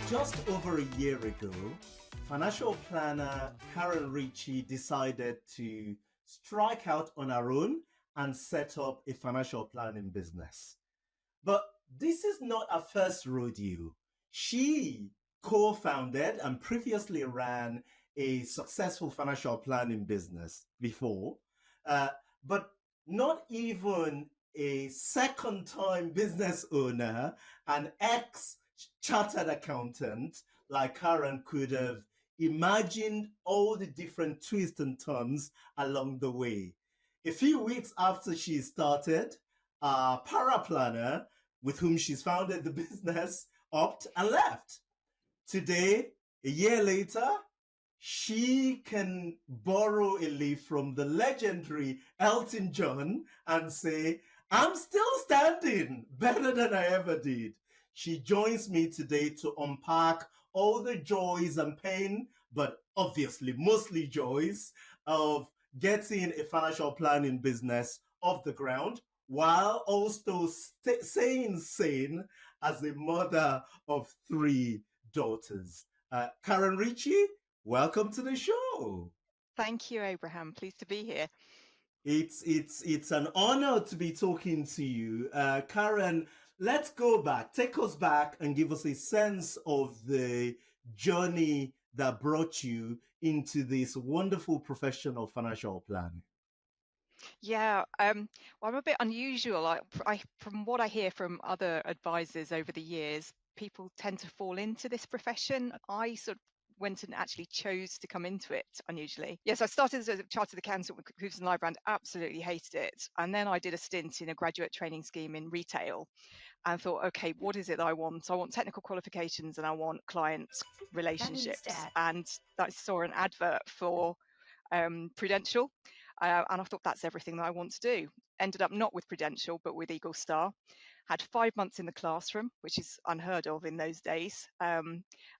Just over a year ago, financial planner Karen Ritchie decided to strike out on her own and set up a financial planning business. But this is not her first rodeo. She co founded and previously ran a successful financial planning business before, uh, but not even a second time business owner, an ex chartered accountant like Karen could have imagined all the different twists and turns along the way. A few weeks after she started, a paraplanner with whom she's founded the business upped and left. Today, a year later, she can borrow a leaf from the legendary Elton John and say, I'm still standing better than I ever did. She joins me today to unpack all the joys and pain, but obviously mostly joys of getting a financial planning business off the ground while also staying sane as a mother of three daughters. Karen Ritchie, welcome to the show. Thank you, Abraham. Pleased to be here. It's an honor to be talking to you. Karen, let's go back. Take us back and give us a sense of the journey that brought you into this wonderful profession of financial planning. Yeah, well, I'm a bit unusual. From what I hear from other advisors over the years, people tend to fall into this profession. I sort of went and actually chose to come into it unusually. Yes, I started as a chartered accountant with Hooves and Lybrand, absolutely hated it. And then I did a stint in a graduate training scheme in retail and thought, okay, what is it that I want? I want technical qualifications and I want client relationships. And I saw an advert for Prudential. And I thought that's everything that I want to do. Ended up not with Prudential, but with Eagle Star. Had 5 months in the classroom, which is unheard of in those days.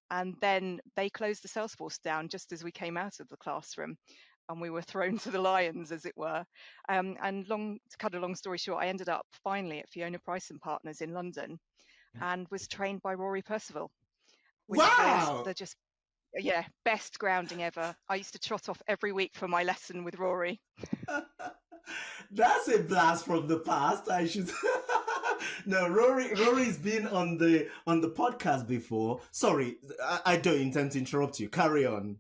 And then they closed the sales force down just as we came out of the classroom. And we were thrown to the lions, as it were. And to cut a long story short, I ended up finally at Fiona Price and Partners in London and was trained by Rory Percival, which Wow! was the just best grounding ever. I used to trot off every week for my lesson with Rory. That's a blast from the past. I should. No, Rory's been on the podcast before. Sorry, I don't intend to interrupt you. Carry on.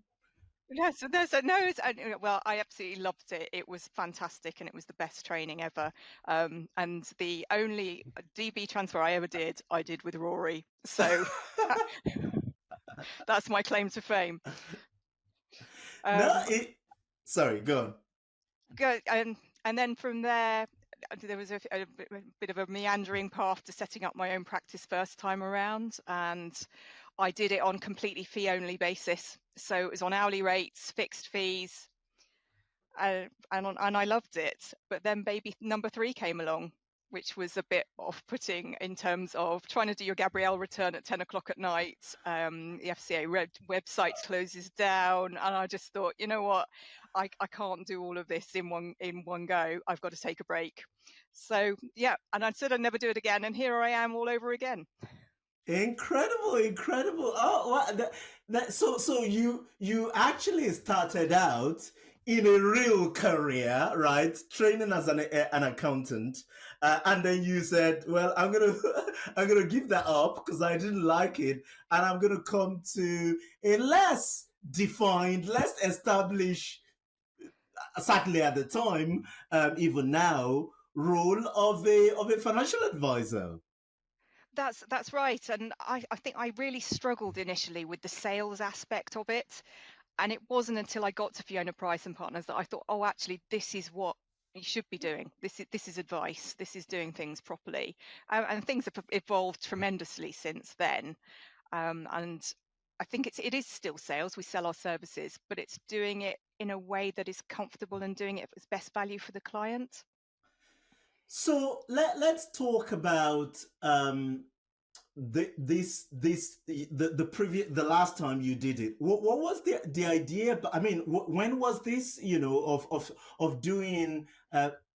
Well, I absolutely loved it. It was fantastic, and it was the best training ever. And the only DB transfer I ever did, I did with Rory. So that's my claim to fame. Sorry, go on. And then from there was a bit of a meandering path to setting up my own practice first time around, and I did it on completely fee-only basis. So it was on hourly rates, fixed fees, and I loved it. But then baby number 3 came along, which was a bit off-putting in terms of trying to do your Gabrielle return at 10 o'clock at night. The FCA website closes down, and I just thought, you know what, I can't do all of this in one go. I've got to take a break. So yeah, and I said I'd never do it again, and here I am all over again. Incredible! Oh, wow. So you actually started out in a real career, right? Training as an accountant, and then you said, "Well, I'm gonna give that up because I didn't like it, and I'm gonna come to a less defined, less established, certainly at the time, even now, role of a financial advisor." That's right. And I think I really struggled initially with the sales aspect of it. And it wasn't until I got to Fiona Price and Partners that I thought, oh, actually, this is what you should be doing. This is advice. This is doing things properly. And things have evolved tremendously since then. And I think it is still sales. We sell our services, but it's doing it in a way that is comfortable and doing it as best value for the client. So let's talk about the last time you did it. What was the idea? I mean, when was this? Of doing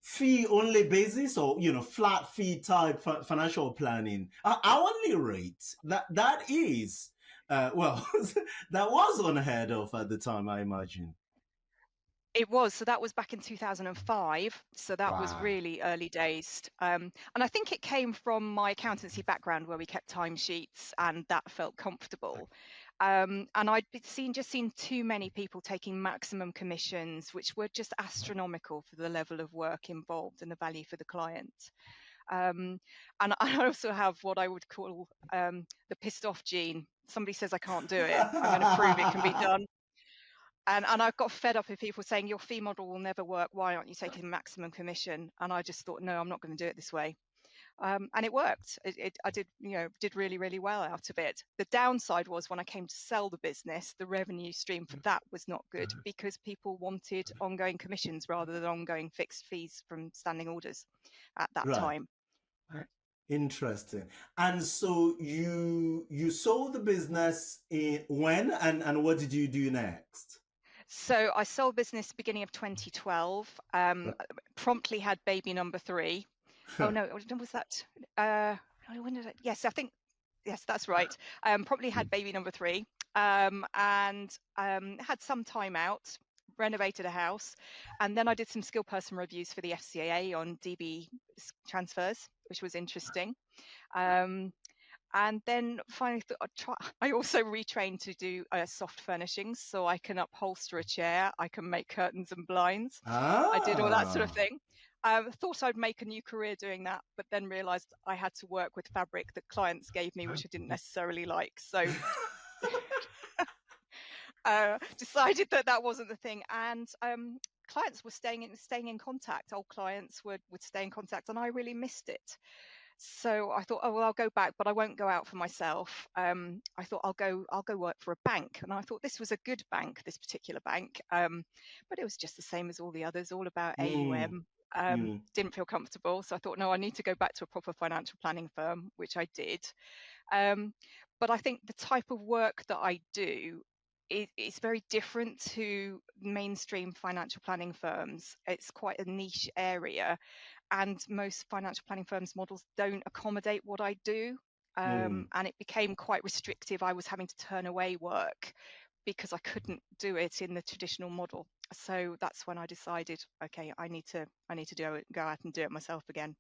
fee only basis, or flat fee type financial planning, hourly rate. That is Well, that was unheard of at the time, I imagine. It was. So that was back in 2005. So that was Wow. really early days. And I think it came from my accountancy background where we kept timesheets and that felt comfortable. And just seen too many people taking maximum commissions, which were just astronomical for the level of work involved and the value for the client. And I also have what I would call the pissed off gene. Somebody says I can't do it. I'm going to prove it can be done. And I've got fed up with people saying your fee model will never work. Why aren't you taking maximum commission? And I just thought, no, I'm not going to do it this way. And it worked. I did really, really well out of it. The downside was when I came to sell the business, the revenue stream for that was not good because people wanted ongoing commissions rather than ongoing fixed fees from standing orders at that Right. time. Interesting. And so you sold the business in when and what did you do next? So I sold business beginning of 2012. Promptly had baby number 3. Oh no, was that? When did it? Yes, I think. Yes, that's right. Promptly had baby number 3, and had some time out. Renovated a house, and then I did some skill person reviews for the FCAA on DB transfers, which was interesting. And then finally I also retrained to do soft furnishings, so I can upholster a chair, I can make curtains and blinds. I did all that sort of thing. Thought I'd make a new career doing that, but then realized I had to work with fabric that clients gave me, which I didn't necessarily like. So decided that wasn't the thing. And clients were staying in contact. Old clients would stay in contact, and I really missed it. So I thought, oh well, I'll go back, but I won't go out for myself. I thought I'll go work for a bank, and I thought this was a good bank, this particular bank, but it was just the same as all the others, all about AUM. Didn't feel comfortable, so I thought, no, I need to go back to a proper financial planning firm, which I did. But I think the type of work that I do is very different to mainstream financial planning firms. It's quite a niche area, and most financial planning firms' models don't accommodate what I do. And it became quite restrictive. I was having to turn away work because I couldn't do it in the traditional model. So that's when I decided, okay, I need to go out and do it myself again.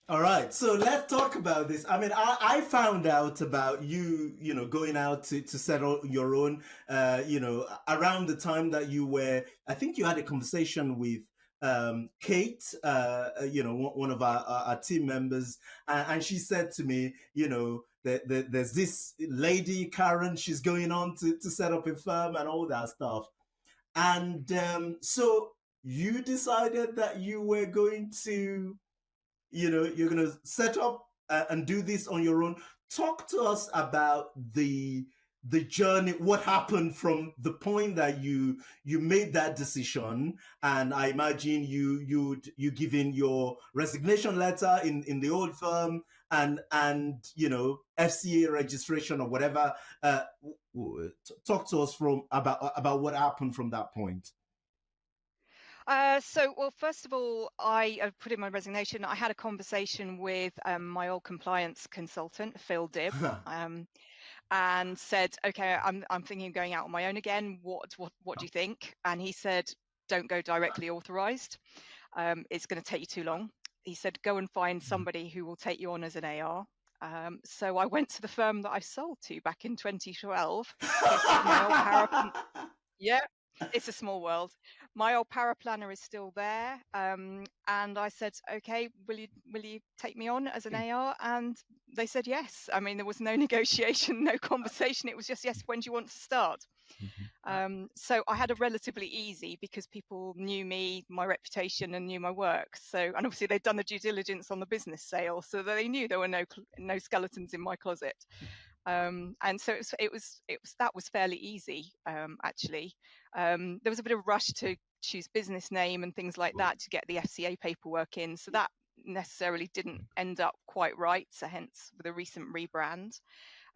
All right, so let's talk about this. I mean, I found out about going out to settle your own, around the time that I think you had a conversation with Kate, one of our team members, and she said to me, there's this lady, Karen, she's going on to set up a firm and all that stuff. And so you decided that you were going to you're going to set up and do this on your own. Talk to us about the journey, what happened from the point that you made that decision. And I imagine you give in your resignation letter in the old firm and FCA registration or whatever. Talk to us about what happened from that point. Well, first of all, I put in my resignation. I had a conversation with my old compliance consultant, Phil Dibb, and said, "Okay, I'm thinking of going out on my own again. What do you think?" And he said, "Don't go directly authorized. It's going to take you too long." He said, "Go and find somebody who will take you on as an AR." So I went to the firm that I sold to back in 2012. Yeah, it's a small world. My old paraplanner is still there, and I said, "Okay, will you take me on as an AR?" And they said yes. I mean, there was no negotiation, no conversation. It was just yes. When do you want to start? So I had a relatively easy because people knew me, my reputation, and knew my work. So, and obviously they'd done the due diligence on the business sale, so they knew there were no skeletons in my closet. And so that was fairly easy, actually. There was a bit of rush to choose business name and things like that to get the FCA paperwork in. So that necessarily didn't end up quite right. So hence with a recent rebrand.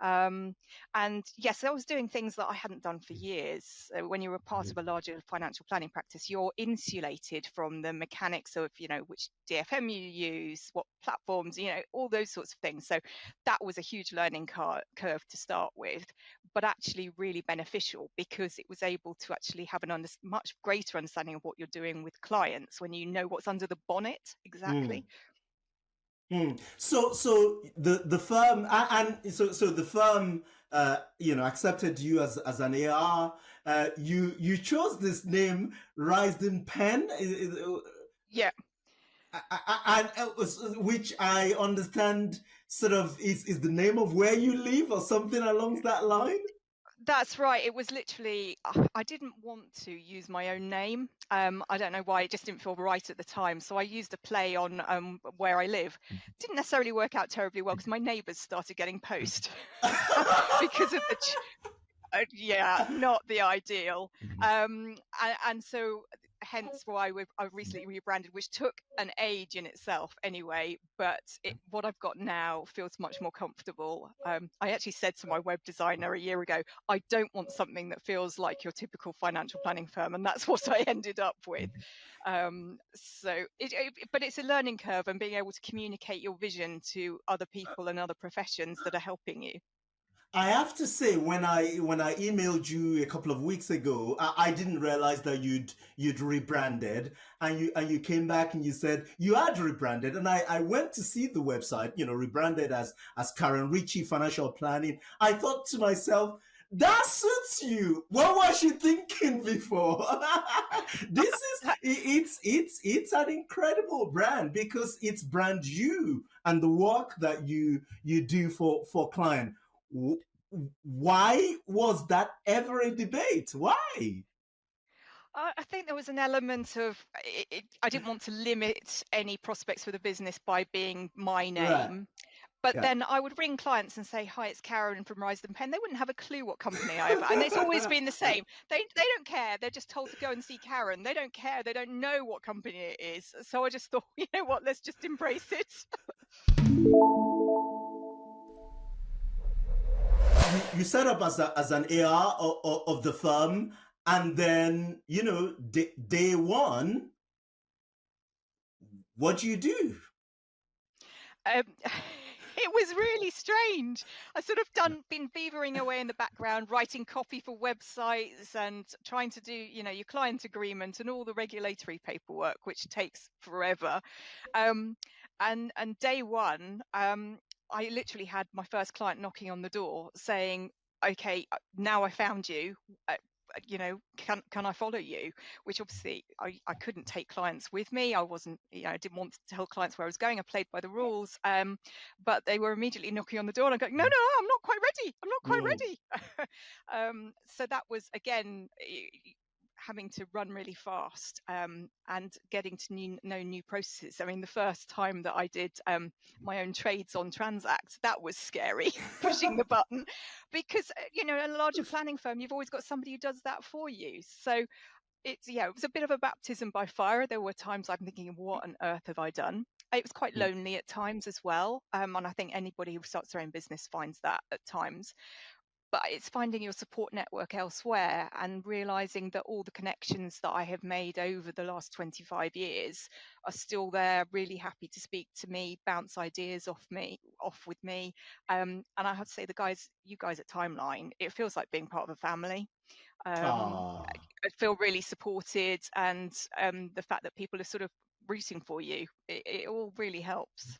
And yes, I was doing things that I hadn't done for years. When you're a part of a larger financial planning practice, you're insulated from the mechanics of, which DFM you use, what platforms, all those sorts of things. So that was a huge learning curve to start with, but actually really beneficial because it was able to actually have much greater understanding of what you're doing with clients when you know what's under the bonnet exactly. So the firm and so the firm accepted you as an AR. You chose this name, Rising Pen. Yeah. And which I understand sort of is the name of where you live or something along that line. That's right. It was literally, I didn't want to use my own name. I don't know why, it just didn't feel right at the time. So I used a play on where I live. Didn't necessarily work out terribly well because my neighbours started getting post because of yeah, not the ideal. And so hence why I've recently rebranded, which took an age in itself anyway, but what I've got now feels much more comfortable. I actually said to my web designer a year ago, I don't want something that feels like your typical financial planning firm, and that's what I ended up with. But it's a learning curve, and being able to communicate your vision to other people and other professions that are helping you. I have to say, when I emailed you a couple of weeks ago, I didn't realize that you'd rebranded, and you came back and you said you had rebranded, and I went to see the website, rebranded as Karen Ritchie Financial Planning. I thought to myself, that suits you. What was you thinking before? It's an incredible brand because it's brand you and the work that you do for client. Why was that ever a debate? Why? I think there was an element of I didn't want to limit any prospects for the business by being my Right. name. But Yeah. then I would ring clients and say, "Hi, it's Karen from Rise and Pen." They wouldn't have a clue what company I am, and it's always been the same. They don't care. They're just told to go and see Karen. They don't care. They don't know what company it is. So I just thought, you know what? Let's just embrace it. You set up as an AR of the firm, and then day one, what do you do? Um, it was really strange. I sort of been beavering away in the background, writing copy for websites and trying to do, your client agreement and all the regulatory paperwork, which takes forever. Um, and day one, I literally had my first client knocking on the door saying, "Okay, now I found you. Can I follow you?" Which obviously I couldn't take clients with me. I wasn't, I didn't want to tell clients where I was going. I played by the rules. But they were immediately knocking on the door and I'm going, no, I'm not quite ready. I'm not quite Mm. ready. So that was again having to run really fast and getting to know new processes. I mean, the first time that I did my own trades on Transact, that was scary, pushing the button, because in a larger planning firm, you've always got somebody who does that for you. So it was a bit of a baptism by fire. There were times I'm thinking, what on earth have I done? It was quite lonely at times as well. And I think anybody who starts their own business finds that at times. But it's finding your support network elsewhere and realizing that all the connections that I have made over the last 25 years are still there, really happy to speak to me, bounce ideas off with me. And I have to say, you guys at Timeline, it feels like being part of a family. Ah. I feel really supported, and the fact that people are sort of rooting for you, it all really helps.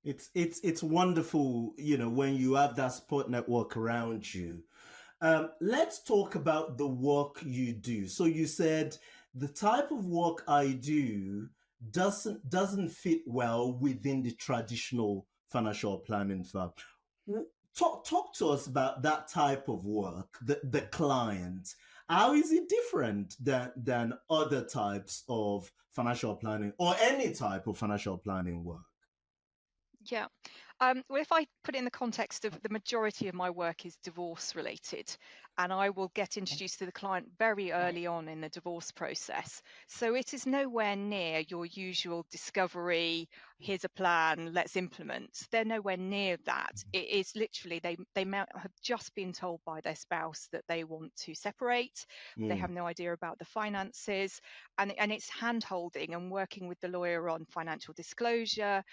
It's wonderful, when you have that support network around you. Let's talk about the work you do. So you said the type of work I do doesn't fit well within the traditional financial planning firm. Talk to us about that type of work, the client. How is it different than other types of financial planning or any type of financial planning work? Yeah. Well, if I put it in the context of the majority of my work is divorce related, and I will get introduced to the client very early on in the divorce process. So it is nowhere near your usual discovery. here's a plan, let's implement. They're nowhere near that. It is literally they might have just been told by their spouse that they want to separate. They have no idea about the finances, and it's hand holding and working with the lawyer on financial disclosure,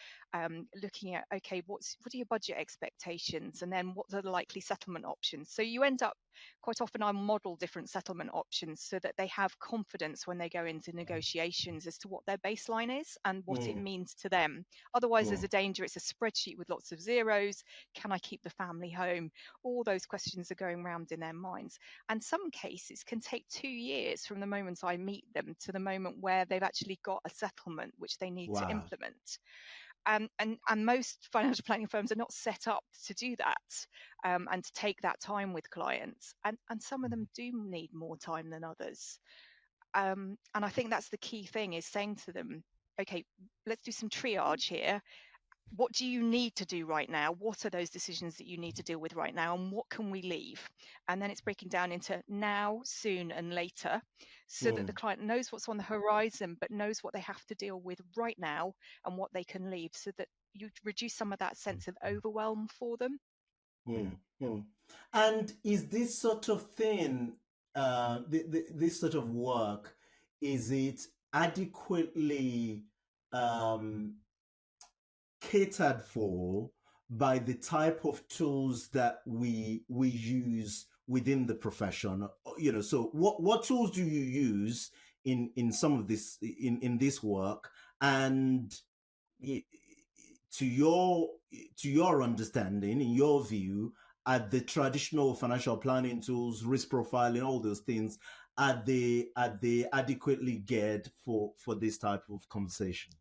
looking at, okay, what are your budget expectations, and then what are the likely settlement options. So you end up, quite often I model different settlement options so that they have confidence when they go into negotiations as to what their baseline is and what it means to them. Otherwise, there's a danger it's a spreadsheet with lots of zeros. Can I keep the family home? All those questions are going around in their minds. And some cases can take 2 years from the moment I meet them to the moment where they've actually got a settlement which they need to implement. And most financial planning firms are not set up to do that, and to take that time with clients. And some of them do need more time than others. And I think that's the key thing, is saying to them, okay, let's do some triage here. What do you need to do right now? What are those decisions that you need to deal with right now? And what can we leave? And then it's breaking down into now, soon, and later, so that the client knows what's on the horizon, but knows what they have to deal with right now and what they can leave, so that you reduce some of that sense of overwhelm for them. And is this sort of thing, this sort of work, is it adequately catered for by the type of tools that we use within the profession? So what tools do you use in some of this, in this work? And to your understanding, in your view, are the traditional financial planning tools, risk profiling, all those things, are they adequately geared for this type of conversation?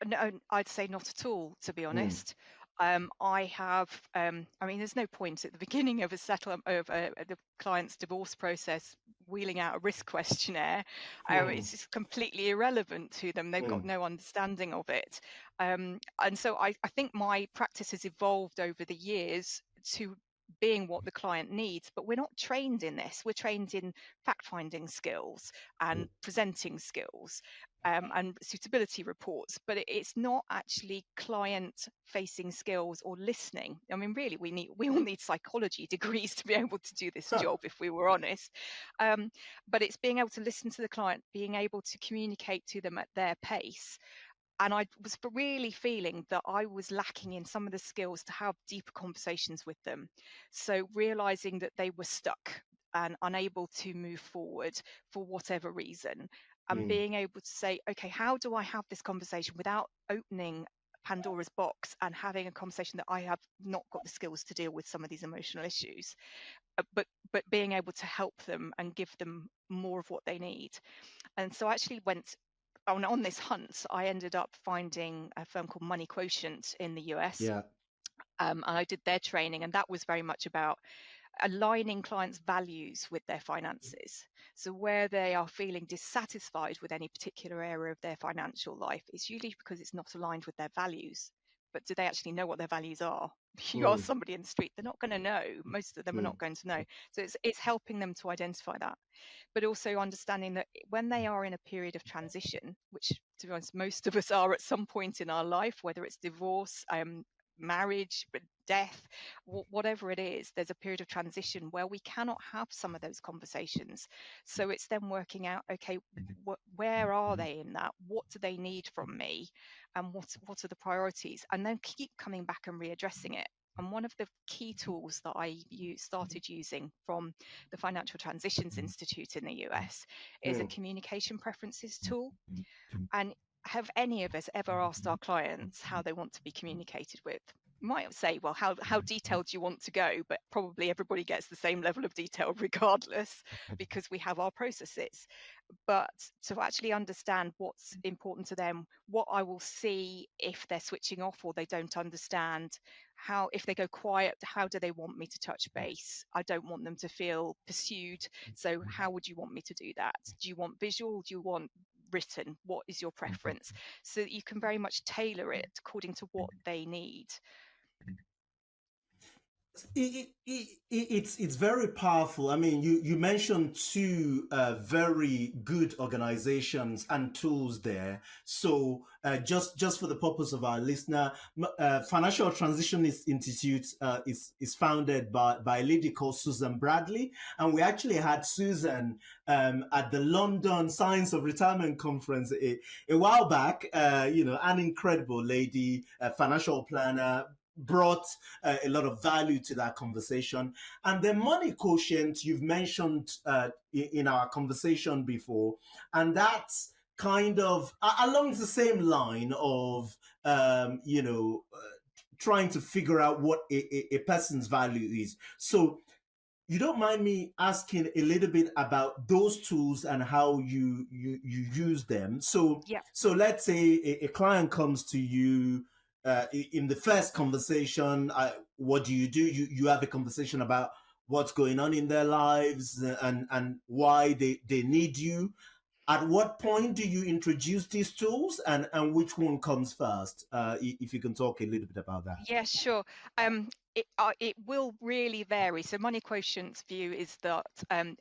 No, I'd say not at all, to be honest. I have, I mean, there's no point at the beginning of a settlement of the client's divorce process wheeling out a risk questionnaire. It's just completely irrelevant to them. They've got no understanding of it. And so I think my practice has evolved over the years to being what the client needs, but we're not trained in this. We're trained in fact-finding skills and presenting skills, and suitability reports, but it's not actually client-facing skills or listening. I mean, really, we all need psychology degrees to be able to do this job, if we were honest. But it's being able to listen to the client, being able to communicate to them at their pace. And I was really feeling that I was lacking in some of the skills to have deeper conversations with them. So realizing that they were stuck and unable to move forward for whatever reason, and being able to say, okay, how do I have this conversation without opening Pandora's box and having a conversation that I have not got the skills to deal with some of these emotional issues, but being able to help them and give them more of what they need. And so I actually went on this hunt. I ended up finding a firm called Money Quotient in the US. Yeah. And I did their training, and that was very much about aligning clients' values with their finances. So where they are feeling dissatisfied with any particular area of their financial life, it's usually because it's not aligned with their values. But do they actually know what their values are? You ask somebody in the street, they're not going to know. Most of them are not going to know. So it's helping them to identify that, but also understanding that when they are in a period of transition, which, to be honest, most of us are at some point in our life, whether it's divorce, marriage, death, whatever it is, there's a period of transition where we cannot have some of those conversations. So it's then working out, okay, where are they in that? What do they need from me? And what are the priorities? And then keep coming back and readdressing it. And one of the key tools that I started using from the Financial Transitions Institute in the US is a communication preferences tool. And have any of us ever asked our clients how they want to be communicated with? You might say, well, how detailed do you want to go? But probably everybody gets the same level of detail regardless, because we have our processes. But to actually understand what's important to them, what I will see if they're switching off or they don't understand, how, if they go quiet, how do they want me to touch base? I don't want them to feel pursued. So how would you want me to do that? Do you want visual? Do you want written? What is your preference? So that you can very much tailor it according to what they need. It's very powerful. I mean, you mentioned two very good organizations and tools there. So just for the purpose of our listener, Financial Transitionist Institute is founded by a lady called Susan Bradley, and we actually had Susan at the London Science of Retirement conference a while back. An incredible lady, a financial planner, brought a lot of value to that conversation. And the money quotient you've mentioned in our conversation before, and that's kind of along the same line of, trying to figure out what a person's value is. So you don't mind me asking a little bit about those tools and how you use them. So Yeah. so let's say a client comes to you in the first conversation. What do? You have a conversation about what's going on in their lives and why they need you. At what point do you introduce these tools, and which one comes first? If you can talk a little bit about that. Yeah, sure. It will really vary. So Money Quotient's view is that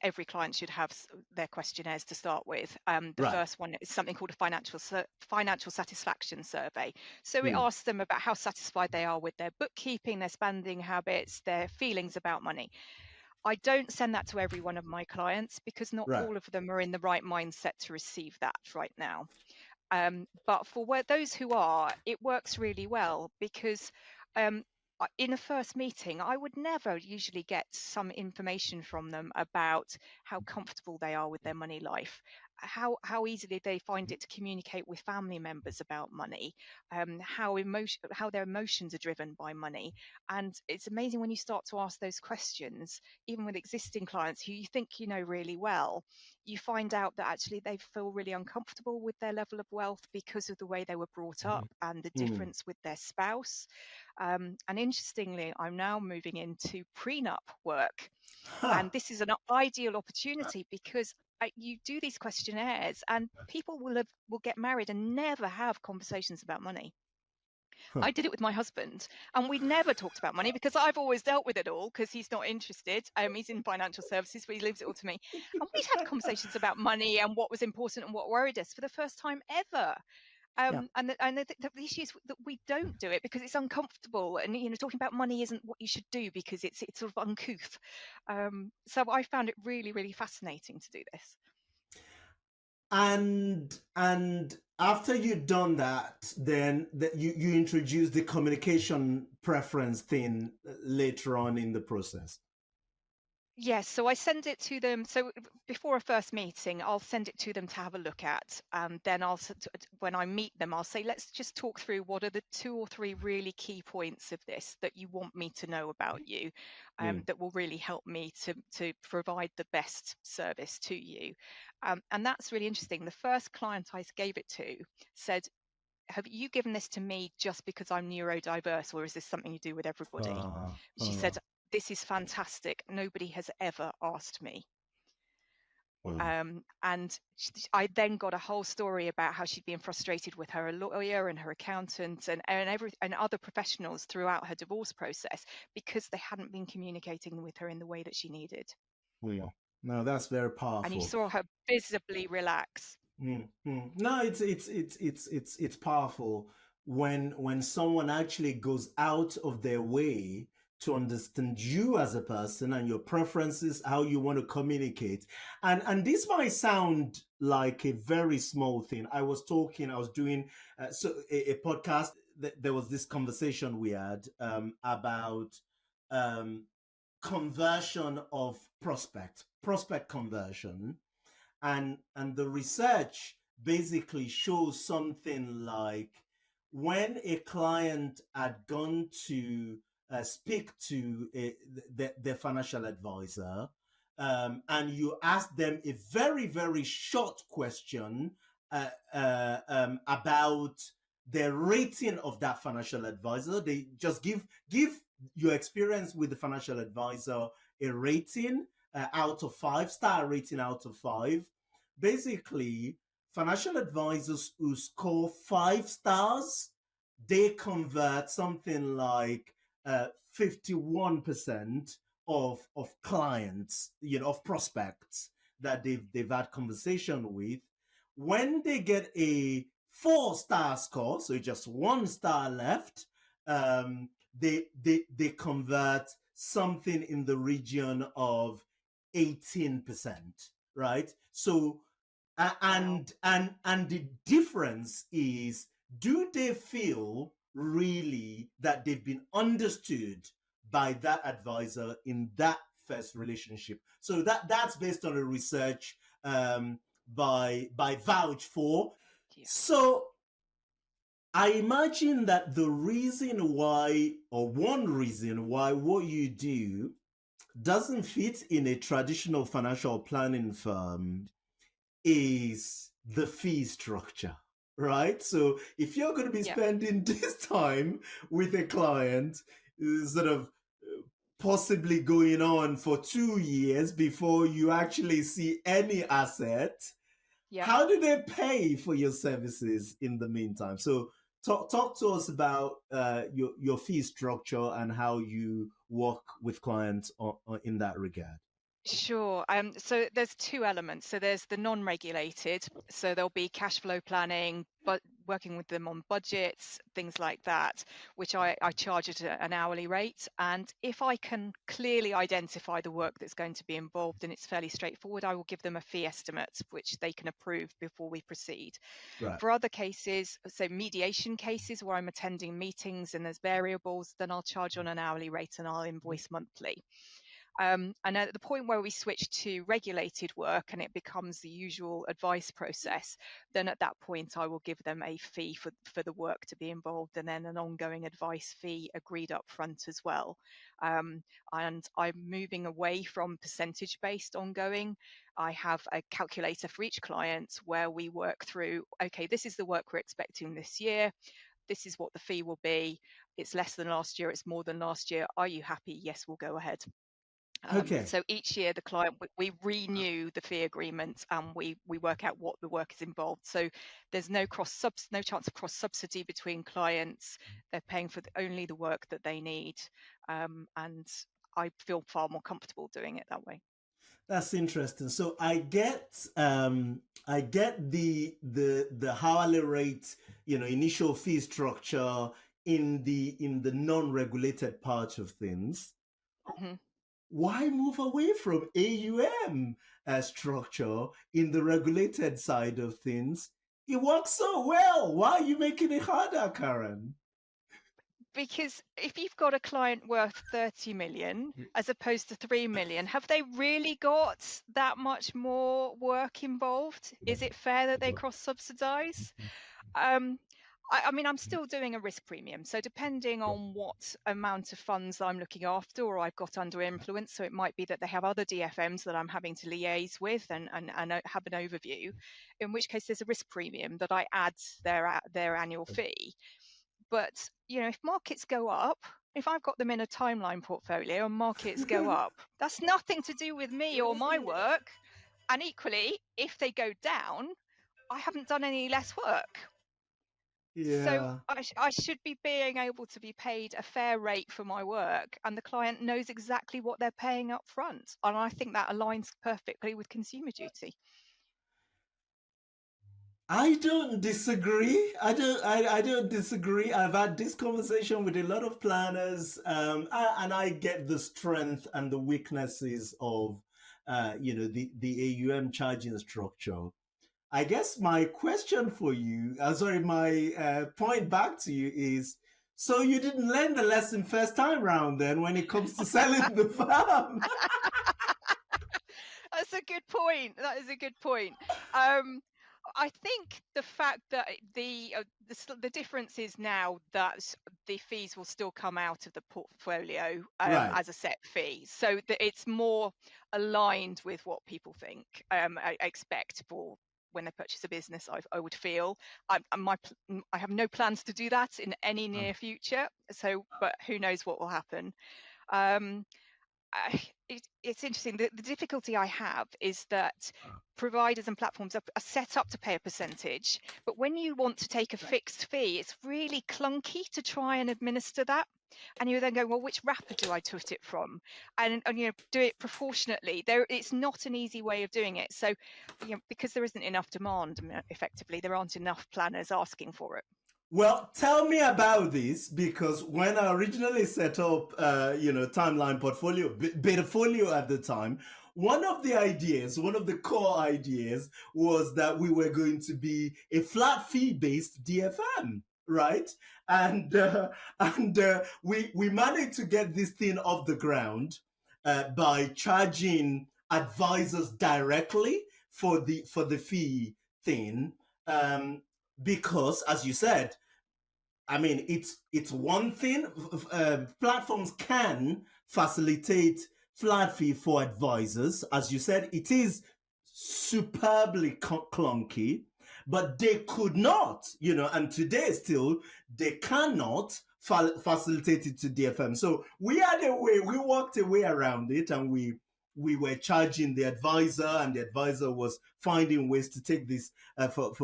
every client should have their questionnaires to start with. The Right. first one is something called a financial satisfaction survey. So it Mm. asks them about how satisfied they are with their bookkeeping, their spending habits, their feelings about money. I don't send that to every one of my clients because not Right. all of them are in the right mindset to receive that right now. But for those who are, it works really well because um, in a first meeting, I would never usually get some information from them about how comfortable they are with their money life, how easily they find it to communicate with family members about money, how their emotions are driven by money. And it's amazing when you start to ask those questions, even with existing clients who you think you know really well, you find out that actually they feel really uncomfortable with their level of wealth because of the way they were brought up and the Mm. difference with their spouse. And interestingly, I'm now moving into prenup work. And Ha. this is an ideal opportunity because you do these questionnaires and people will get married and never have conversations about money. Huh. I did it with my husband, and we'd never talked about money because I've always dealt with it all because he's not interested. He's in financial services, but he leaves it all to me. And we'd had conversations about money and what was important and what worried us for the first time ever. Yeah. The issue is that we don't do it because it's uncomfortable, and talking about money isn't what you should do because it's sort of uncouth. So I found it really, really fascinating to do this. And after you've done that, then you introduce the communication preference thing later on in the process. Yes, so I send it to them. So before a first meeting, I'll send it to them to have a look at. And then when I meet them, I'll say, let's just talk through what are the 2 or 3 really key points of this that you want me to know about you, Mm. that will really help me to provide the best service to you. And that's really interesting. The first client I gave it to said, have you given this to me just because I'm neurodiverse, or is this something you do with everybody? Uh, She said, this is fantastic. Nobody has ever asked me. wow. And I then got a whole story about how she'd been frustrated with her lawyer and her accountant and other professionals throughout her divorce process because they hadn't been communicating with her in the way that she needed. Yeah. No, that's very And you powerful. saw her visibly relax. No, it's powerful when someone actually goes out of their way to understand you as a person and your preferences, how you want to communicate. And this might sound like a very small thing. I was doing a podcast. There was this conversation we had about um, conversion of prospect conversion, and the research basically shows something like when a client had gone to speak to their financial advisor, and you ask them a very very short question about the rating of that financial advisor. They just give your experience with the financial advisor a rating out of 5, star rating out of 5. Basically, financial advisors who score 5 stars, they convert something like 51% of clients, of prospects that they've had conversation with, when they get a 4-star score, so just 1 star left, they convert something in the region of 18%, right? So and the difference is, do they feel really that they've been understood by that advisor in that first relationship? So that's based on a research by Vouch for. Yeah. So I imagine that the reason why, or one reason why, what you do doesn't fit in a traditional financial planning firm is the fee structure, right? So if you're going to be Yeah. spending this time with a client, sort of possibly going on for 2 years before you actually see any asset, Yeah. how do they pay for your services in the meantime? So talk to us about your fee structure and how you work with clients in that regard. Sure. So there's two elements. So there's the non-regulated. So there'll be cash flow planning, but working with them on budgets, things like that, which I charge at an hourly rate. And if I can clearly identify the work that's going to be involved and it's fairly straightforward, I will give them a fee estimate, which they can approve before we proceed. Right. For other cases, so mediation cases where I'm attending meetings and there's variables, then I'll charge on an hourly rate and I'll invoice monthly. And at the point where we switch to regulated work and it becomes the usual advice process, then at that point I will give them a fee for the work to be involved, and then an ongoing advice fee agreed up front as well. And I'm moving away from percentage-based ongoing. I have a calculator for each client where we work through, okay, this is the work we're expecting this year. This is what the fee will be. It's less than last year. It's more than last year. Are you happy? Yes, we'll go ahead. Okay. So each year, the client, we renew the fee agreement and we work out what the work is involved. So there's no chance of cross subsidy between clients. They're paying for only the work that they need, and I feel far more comfortable doing it that way. That's interesting. So I get the hourly rate, initial fee structure in the non-regulated part of things. Mm-hmm. Why move away from AUM structure in the regulated side of things? It works so well. Why are you making it harder, Karen? Because if you've got a client worth 30 million as opposed to 3 million, have they really got that much more work involved? Is it fair that they cross subsidize? I mean, I'm still doing a risk premium. So depending on what amount of funds I'm looking after or I've got under influence, so it might be that they have other DFMs that I'm having to liaise with and have an overview, in which case there's a risk premium that I add their annual fee. But, if markets go up, if I've got them in a timeline portfolio and markets go up, that's nothing to do with me or my work. And equally, if they go down, I haven't done any less work. So Yeah. I should be being able to be paid a fair rate for my work, and the client knows exactly what they're paying up front. And I think that aligns perfectly with consumer duty. I don't disagree. I don't disagree. I've had this conversation with a lot of planners, and I get the strength and the weaknesses of, the AUM charging structure. I guess my question for you, my point back to you is, so you didn't learn the lesson first time round then when it comes to selling the farm? That's a good point. That is a good point. Um, I think the fact that the difference is now that the fees will still come out of the portfolio Right. as a set fee, so that it's more aligned with what people think, I expect for when they purchase a business. I would feel I have no plans to do that in any near future. So, but who knows what will happen. Um, it's interesting. The difficulty I have is that providers and platforms are set up to pay a percentage, but when you want to take a fixed fee, it's really clunky to try and administer that. And you then go, well, which wrapper do I put it from? And do it proportionately. It's not an easy way of doing it. So, because there isn't enough demand, effectively, there aren't enough planners asking for it. Well, tell me about this, because when I originally set up, Timeline Portfolio, Betafolio at the time, one of the core ideas was that we were going to be a flat fee based DFM, right? And we managed to get this thing off the ground by charging advisors directly for the fee thing. Because, as you said, I mean, it's one thing. Platforms can facilitate flat fee for advisors. As you said, it is superbly clunky, but they could not, and today still, they cannot facilitate it to DFM. So we walked a way around it, and we were charging the advisor, and the advisor was finding ways to take this for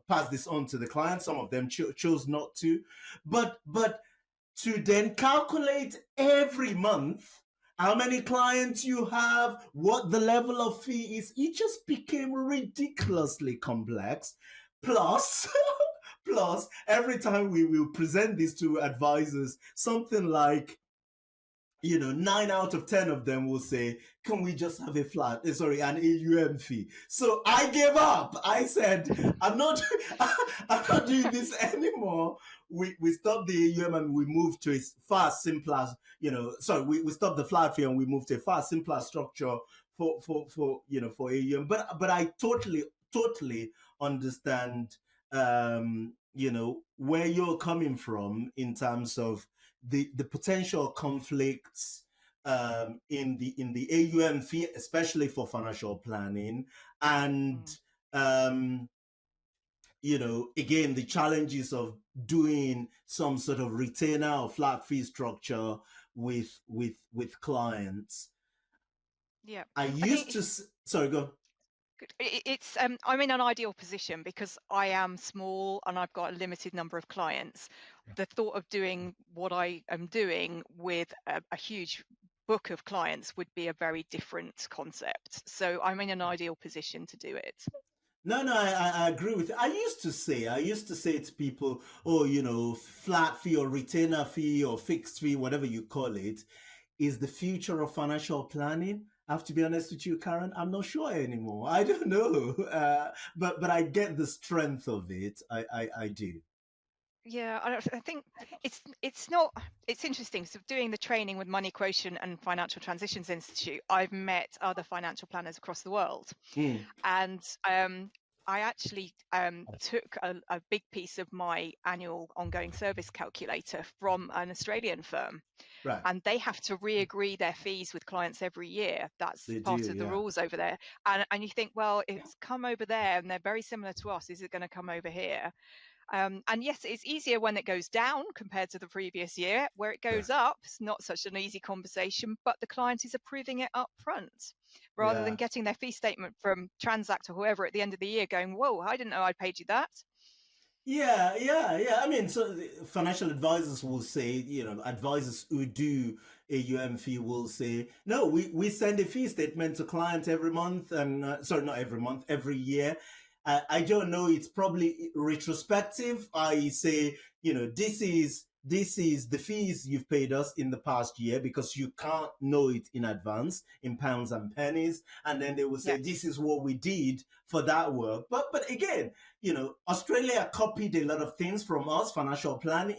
pass this on to the client. Some of them chose not to, but to then calculate every month how many clients you have, what the level of fee is, it just became ridiculously complex. Plus, plus every time we will present this to advisors, something like 9 out of 10 of them will say, can we just have an AUM fee? So I gave up. I said, I'm not doing this anymore. We stopped the AUM and we moved to a far simpler, we stopped the flat fee and we moved to a far simpler structure for AUM. But I totally understand, where you're coming from in terms of the potential conflicts in the AUM fee, especially for financial planning, and again, the challenges of doing some sort of retainer or flat fee structure with clients. Yeah, sorry, go. It's I'm in an ideal position because I am small and I've got a limited number of clients. The thought of doing what I am doing with a huge book of clients would be a very different concept. So I'm in an ideal position to do it. No, I agree with you. I used to say to people, oh, flat fee or retainer fee or fixed fee, whatever you call it, is the future of financial planning. I have to be honest with you, Karen, I'm not sure anymore. I don't know. But I get the strength of it. I do. Yeah, I think it's interesting. So doing the training with Money Quotient and Financial Transitions Institute, I've met other financial planners across the world. And I actually took a big piece of my annual ongoing service calculator from an Australian firm. Right. And they have to re-agree their fees with clients every year. That's part of the rules over there. And you think, well, it's come over there and they're very similar to us. Is it going to come over here? And yes, it's easier when it goes down compared to the previous year. Where it goes up, it's not such an easy conversation, but the client is approving it up front rather than getting their fee statement from Transact or whoever at the end of the year going, whoa, I didn't know I paid you that. Yeah. I mean, so financial advisors will say, advisors who do AUM fee will say, no, we send a fee statement to client every month, and not every month, every year. I don't know. It's probably retrospective. I say, this is the fees you've paid us in the past year, because you can't know it in advance in pounds and pennies. And then they will say, this is what we did for that work. But again, Australia copied a lot of things from us, financial planning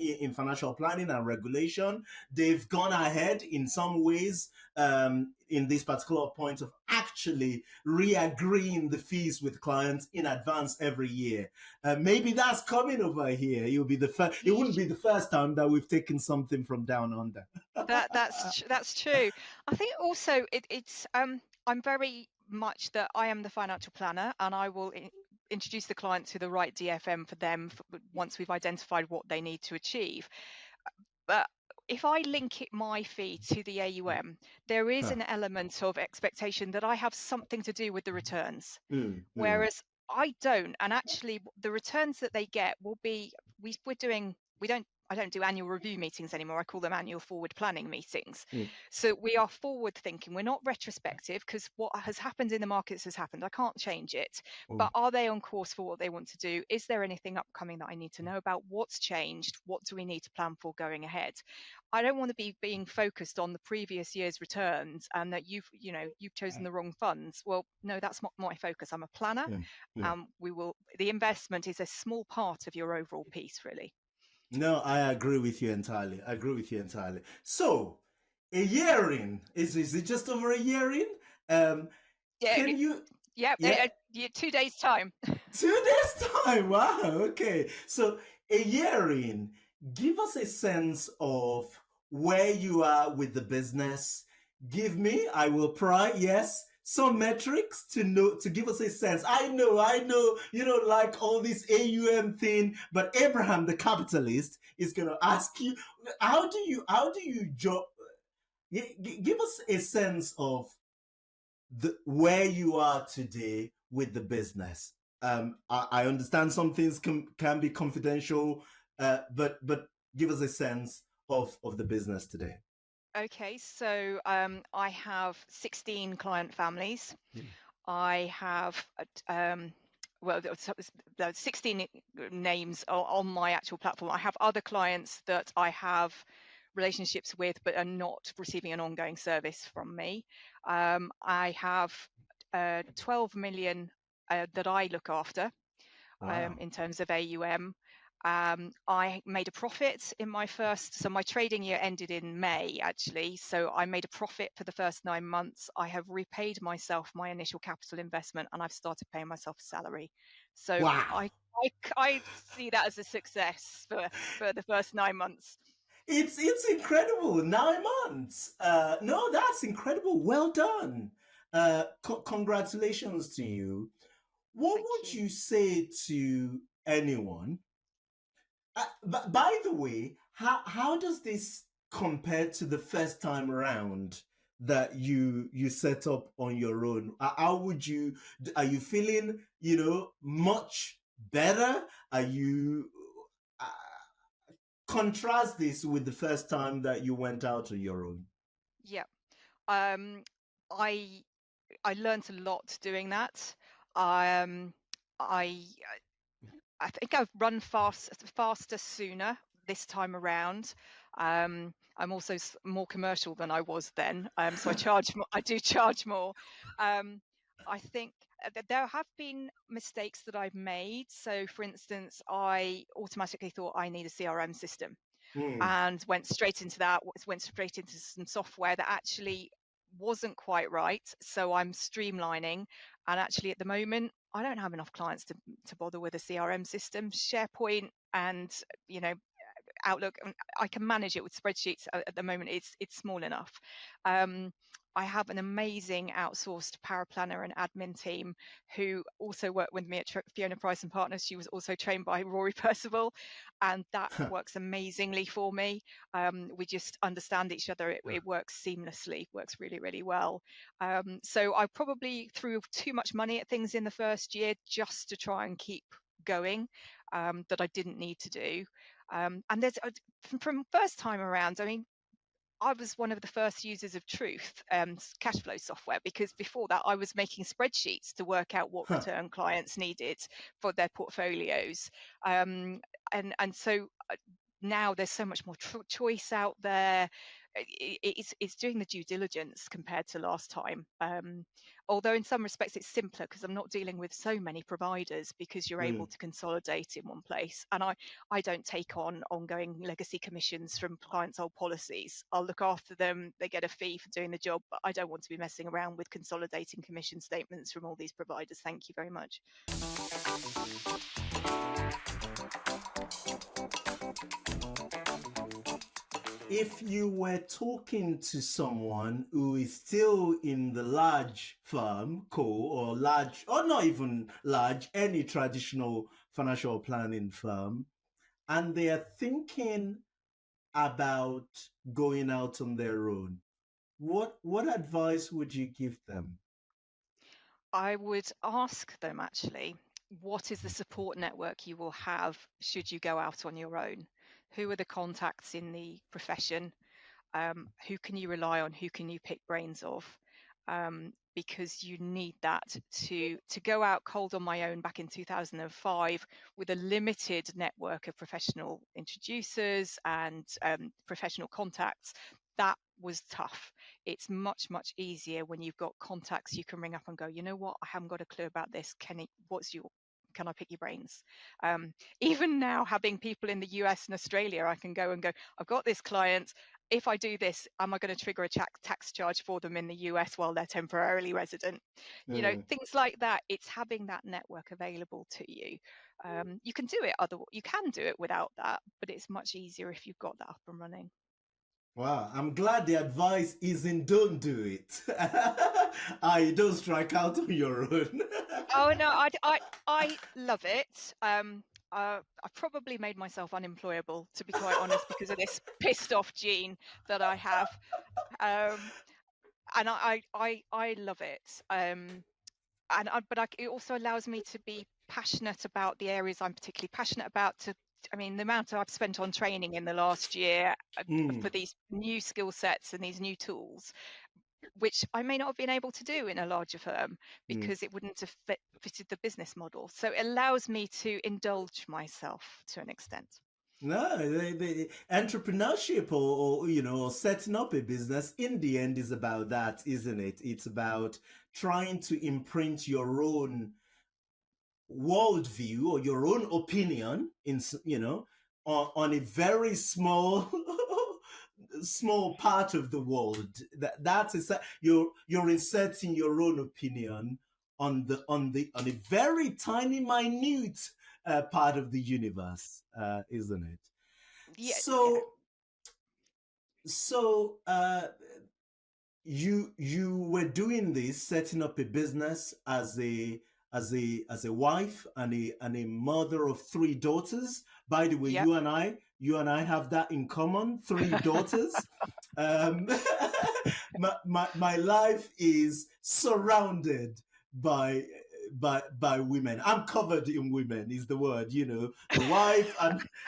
and regulation. They've gone ahead in some ways in this particular point of actually re-agreeing the fees with clients in advance every year. Maybe that's coming over here. It wouldn't be the first time that we've taken something from down under. That's true. I think also it's I'm very much that I am the financial planner, and I will introduce the client to the right DFM for them once we've identified what they need to achieve. But if I link my fee to the AUM, there is an element of expectation that I have something to do with the returns. Whereas I don't, and actually the returns that they get will be, we don't I don't do annual review meetings anymore. I call them annual forward planning meetings. Mm, So we are forward thinking. We're not retrospective, because what has happened in the markets has happened. I can't change it. mm, But are they on course for what they want to do? Is there anything upcoming that I need to know about? What's changed? What do we need to plan for going ahead? I don't want to be being focused on the previous year's returns and that you've chosen the wrong funds. Well, no, that's not my focus. I'm a planner. yeah, yeah. The investment is a small part of your overall piece, really. No, I agree with you entirely. I agree with you entirely. So, a year in, is it just over a year in? Um, Yeah, can you, yeah, yeah, 2 days time. 2 days time. Wow. Okay. So, a year in, give us a sense of where you are with the business. Give me, I will pry, yes, some metrics to know, to give us a sense. I know, you don't like all this AUM thing, but Abraham, the capitalist, is going to ask you, how do you give us a sense of where you are today with the business. I understand some things can be confidential, but give us a sense of the business today. Okay, so I have 16 client families. Mm. I have well, there's 16 names on my actual platform. I have other clients that I have relationships with, but are not receiving an ongoing service from me. I have 12 million that I look after Wow. in terms of AUM. I made a profit in so my trading year ended in May, actually. So I made a profit for the first 9 months. I have repaid myself my initial capital investment, and I've started paying myself a salary. So Wow. I see that as a success for the first 9 months. It's incredible. 9 months. No, that's incredible. Well done. Congratulations to you. What Thank would you. you say to anyone? But by the way, how does this compare to the first time around that you set up on your own? How would you, are you feeling, much better? Are you uh, contrast this with the first time that you went out on your own? Yeah. Um, I I learned a lot doing that. Um, I I think I've run faster sooner this time around. I'm also more commercial than I was then, so I charge more. I do charge more. Um, I think that there have been mistakes that I've made. So, for instance, I automatically thought I need a CRM system Mm, and went straight into that. Went straight into some software that actually wasn't quite right. So I'm streamlining, and actually at the moment I don't have enough clients to bother with a CRM system. SharePoint and you know Outlook, I can manage it with spreadsheets at the moment. It's small enough. Um, I have an amazing outsourced power planner and admin team who also worked with me at Fiona Price and Partners. She was also trained by Rory Percival, and that works amazingly for me. We just understand each other. It works seamlessly, works really, really well. So I probably threw too much money at things in the first year just to try and keep going, that I didn't need to do. And there's from first time around, I mean, I was one of the first users of Truth cash flow software, because before that I was making spreadsheets to work out what huh, return clients needed for their portfolios. And so now there's so much more choice out there. It's doing the due diligence compared to last time. Although in some respects it's simpler because I'm not dealing with so many providers, because you're able mm. to consolidate in one place. And I don't take on ongoing legacy commissions from clients' old policies. I'll look after them, they get a fee for doing the job, but I don't want to be messing around with consolidating commission statements from all these providers. Thank you very much. If you were talking to someone who is still in the large firm, or large, or not even large, any traditional financial planning firm, and they are thinking about going out on their own, what advice would you give them? I would ask them, actually, what is the support network you will have should you go out on your own? who are the contacts in the profession, who can you rely on, who can you pick brains of, because you need that to go out cold on my own back in 2005 with a limited network of professional introducers and professional contacts. That was tough. It's much easier when you've got contacts you can ring up and go, you know what, I haven't got a clue about this. Can I pick your brains? Even now, having people in the US and Australia, I can go and go, I've got this client. If I do this, am I going to trigger a tax charge for them in the US while they're temporarily resident? You know, things like that. It's having that network available to you. You can do it without that, but it's much easier if you've got that up and running. Wow, I'm glad the advice isn't don't do it. Don't strike out on your own. Oh no, I love it. I probably made myself unemployable, to be quite honest, because of this pissed off gene that I have. And I love it. It also allows me to be passionate about the areas I'm particularly passionate about. I mean, the amount I've spent on training in the last year for these new skill sets and these new tools, which I may not have been able to do in a larger firm because it wouldn't have fitted the business model. So it allows me to indulge myself to an extent. No, the entrepreneurship or setting up a business in the end is about that, isn't it? It's about trying to imprint your own worldview or your own opinion on a very small small part of the world. You're inserting your own opinion on a very tiny minute part of the universe, isn't it? Yeah. So you were doing this, setting up a business as a wife and a mother of 3 daughters. By the way, Yep. you and I have that in common, 3 daughters. My life is surrounded by women. I'm covered in women is the word, the wife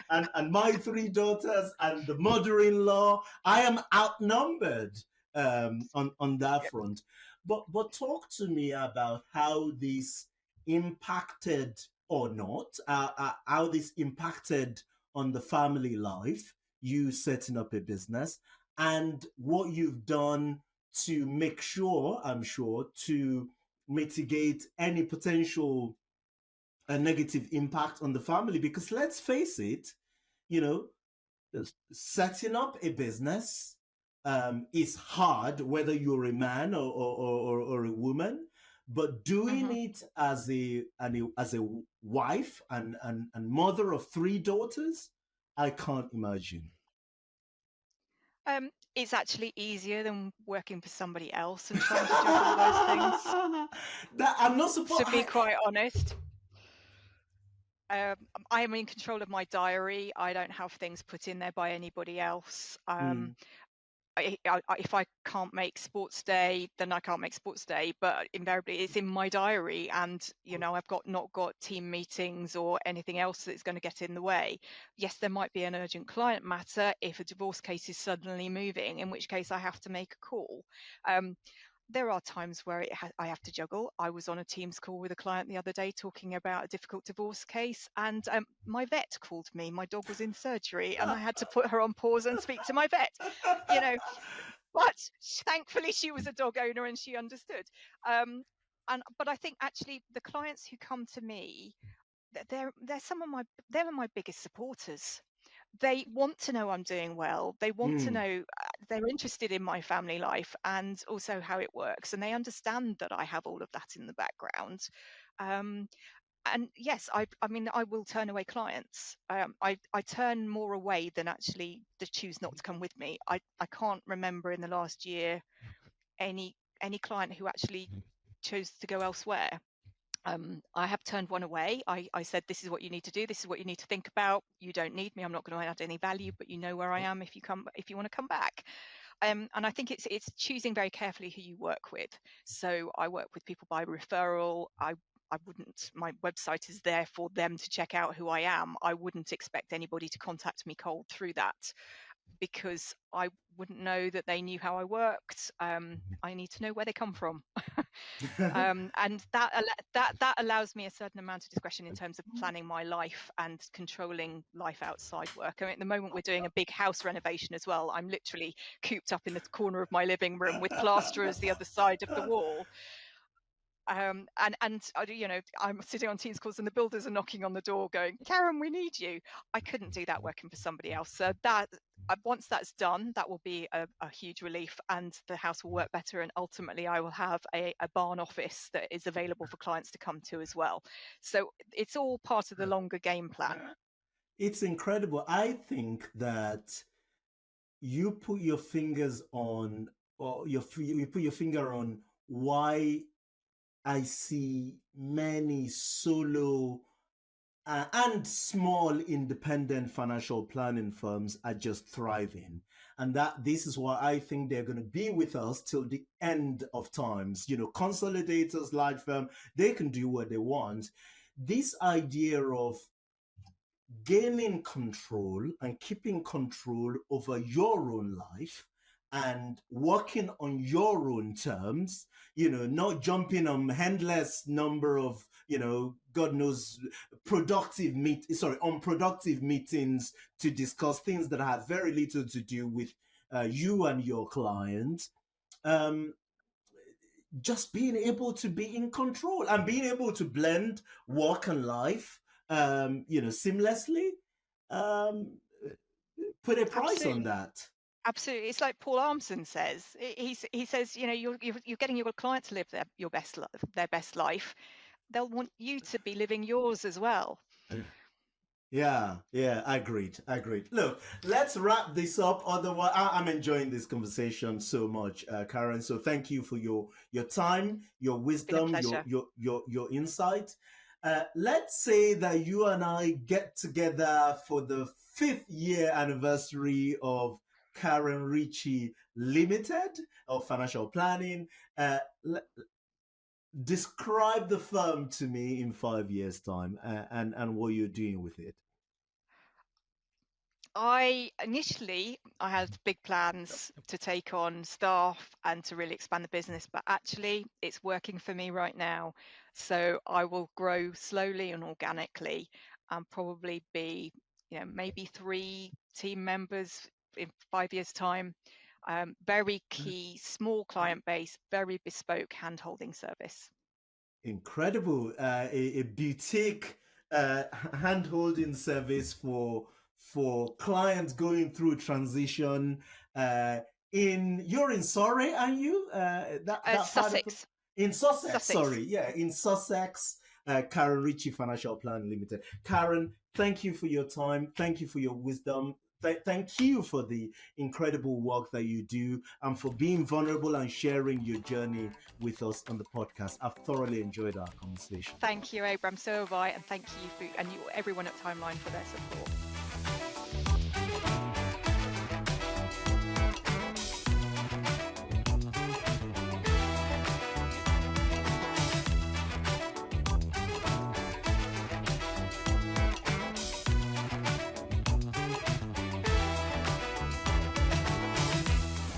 and my 3 daughters and the mother-in-law. I am outnumbered on that front. But talk to me about how this impacted or not, how this impacted on the family life, you setting up a business, and what you've done to make sure, I'm sure, to mitigate any potential negative impact on the family. Because let's face it, setting up a business is hard, whether you're a man or a woman. But doing it as a wife and mother of 3 daughters, I can't imagine. It's actually easier than working for somebody else and trying to juggle those things. I'm not supposed to be quite honest. I am in control of my diary. I don't have things put in there by anybody else. If I can't make sports day, then I can't make sports day. But invariably, it's in my diary, and I've not got team meetings or anything else that's going to get in the way. Yes, there might be an urgent client matter if a divorce case is suddenly moving, in which case I have to make a call. There are times where I have to juggle. I was on a Teams call with a client the other day talking about a difficult divorce case, and my vet called me. My dog was in surgery, and I had to put her on pause and speak to my vet. But thankfully she was a dog owner and she understood. But I think actually the clients who come to me, they're my biggest supporters. They want to know I'm doing well. They want to know, they're interested in my family life and also how it works. And they understand that I have all of that in the background. And yes, I mean, I will turn away clients. I turn more away than actually choose not to come with me. I can't remember in the last year any client who actually chose to go elsewhere. I have turned one away. I said, this is what you need to do. This is what you need to think about. You don't need me. I'm not going to add any value, but you know where I am if you want to come back. And I think it's choosing very carefully who you work with. So I work with people by referral. I my website is there for them to check out who I am. I wouldn't expect anybody to contact me cold through that, because I wouldn't know that they knew how I worked. I need to know where they come from. And that allows me a certain amount of discretion in terms of planning my life and controlling life outside work. I mean, at the moment, we're doing a big house renovation as well. I'm literally cooped up in the corner of my living room with plasterers the other side of the wall. And I'm sitting on Teams calls and the builders are knocking on the door going, Karen, we need you. I couldn't do that working for somebody else. So that once that's done, that will be a huge relief, and the house will work better. And ultimately, I will have a barn office that is available for clients to come to as well. So it's all part of the longer game plan. It's incredible. I think that you put your fingers on, or you put your finger on why I see many solo and small independent financial planning firms are just thriving. And that this is why I think they're going to be with us till the end of times. Consolidators, large firm, they can do what they want. This idea of gaining control and keeping control over your own life and working on your own terms, not jumping on endless number of, God knows, unproductive meetings to discuss things that have very little to do with you and your client. Just being able to be in control and being able to blend work and life, seamlessly, put a price on that. Absolutely. It's like Paul Armson says. He says, you're getting your client to live their best life. They'll want you to be living yours as well. Yeah, agreed. Look, let's wrap this up. Otherwise, I'm enjoying this conversation so much, Karen. So thank you for your time, your wisdom, your insight. Let's say that you and I get together for the 5th year anniversary of Karen Ritchie Limited of Financial Planning. Describe the firm to me in 5 years' time, and what you're doing with it. I had big plans to take on staff and to really expand the business, but actually it's working for me right now. So I will grow slowly and organically, and probably be, maybe 3 team members in 5 years' time. Very key, small client base, very bespoke hand-holding service. Incredible. A boutique hand-holding service for clients going through transition. You're in Surrey, aren't you? Sussex. In Sussex, sorry. Yeah, in Sussex. Karen Ritchie Financial Planning Limited. Karen, thank you for your time. Thank you for your wisdom. Thank you for the incredible work that you do and for being vulnerable and sharing your journey with us on the podcast. I've thoroughly enjoyed our conversation. Thank you, Abraham. So have I. And thank you everyone at Timeline for their support.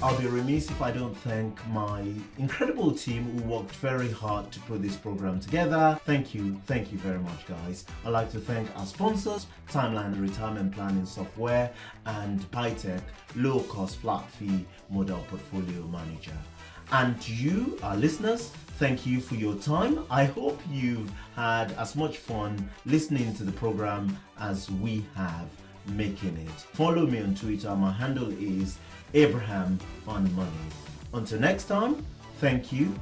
I'll be remiss if I don't thank my incredible team who worked very hard to put this program together. Thank you very much, guys. I'd like to thank our sponsors, Timeline Retirement Planning Software, and PyTech, low-cost flat-fee model portfolio manager. And to you, our listeners, thank you for your time. I hope you've had as much fun listening to the program as we have making it. Follow me on Twitter. My handle is Abraham on Money. Until next time, thank you.